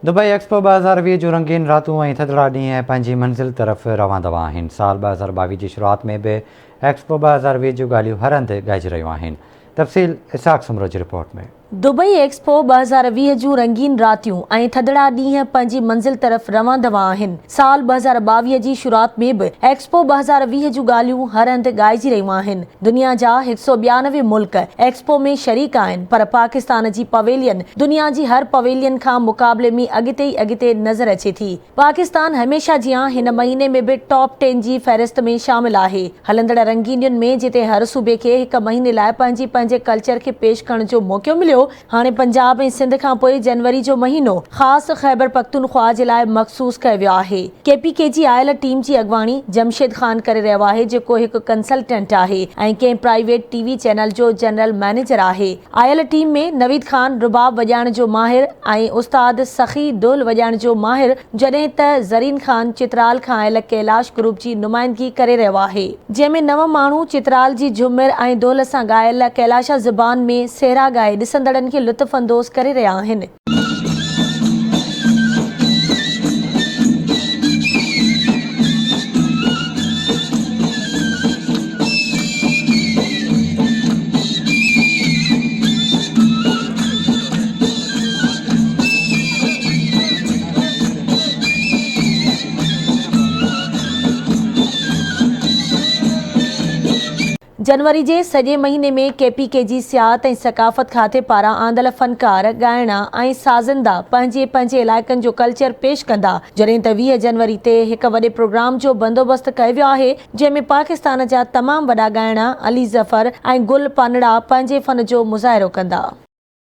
Dubai expo 2020 जो रंगीन रातूं ऐं थधिड़ा ॾींहं पंहिंजी मंज़िल तरफ़ रवां दवा आहिनि। साल 2022 जी शुरूआति में बि एक्सपो 2020 जूं ॻाल्हियूं हर हंधि ॻाइजी रहियूं आहिनि। तफ़सील इसाक़ सुमरो जी रिपोर्ट में। दुबई एक्सपो 2020 जूं रंगीन रातियूं ऐं थधिड़ा ॾींहं पंहिंजी मंज़िल तरफ़ रवां दवा आहिनि। साल 2022 जी शुरूआति में बि एक्सपो 2020 जूं ॻाल्हियूं हर हंधि ॻाइजी रहियूं आहिनि। दुनिया जा 192 मुल्क एक्सपो में शरीक आहिनि, पर पाकिस्तान जी पवेलियन दुनिया जी हर पवेलियन खां मुक़ाबले में अॻिते ई अॻिते नज़र अचे थी। पाकिस्तान हमेशह जियां हिन महीने में बि टॉप 10 जी फ़हरिस्त में शामिल आहे। हलंदड़ रंगीनियुनि में जिते हर सूबे खे हिक महीने लाइ पंहिंजे कल्चर खे पेश करण जो मौक़ो मिलियो, हाणे पंजाब ऐं सिंध खां पोइ जनवरी जो महीनो ख़ासि ख़ैबर पख्तूनख्वा जे लाइ मख़सूस कयो वियो आहे। KPKG आयल टीम जी अॻवानी जमशेद ख़ान करे रहियो आहे, जेको हिकु कंसल्टेंट आहे ऐं कंहिं प्राइवेट TV चैनल जो जनरल मैनेजर आहे। आयल टीम में नवीद ख़ान रुबाब वॼाइण जो माहिर ऐं उस्ताद सखी ढोल वॼाइण जो माहिर, जॾहिं त ज़रीन ख़ान चित्राल खां आयल कैलाश ग्रुप जी नुमाइंदगी करे रहियो आहे, जंहिंमें नव माण्हू चित्राल जी झुमिर ऐं ढोल सां ॻायल कैलाश ज़बान में सेहरा ॻाए ॾिसंदड़नि खे लुत्फ़ अंदोज़ करे रहिया आहिनि। जनवरी जे सॼे महीने में KPKG सियाहत ऐं सकाफ़त खाते पारां आंदल फ़नकार ॻाइणा ऐं साज़िंदा पंहिंजे इलाइक़नि जो कल्चर पेश कंदा, जॾहिं त 20 जनवरी ते हिक वॾे प्रोग्राम जो बंदोबस्तु कयो वियो आहे, जंहिंमें पाकिस्तान जा तमामु वॾा ॻाइणा अली ज़फ़र ऐं गुल पानड़ा पंहिंजे फ़न जो मुज़ाहिरो कंदा।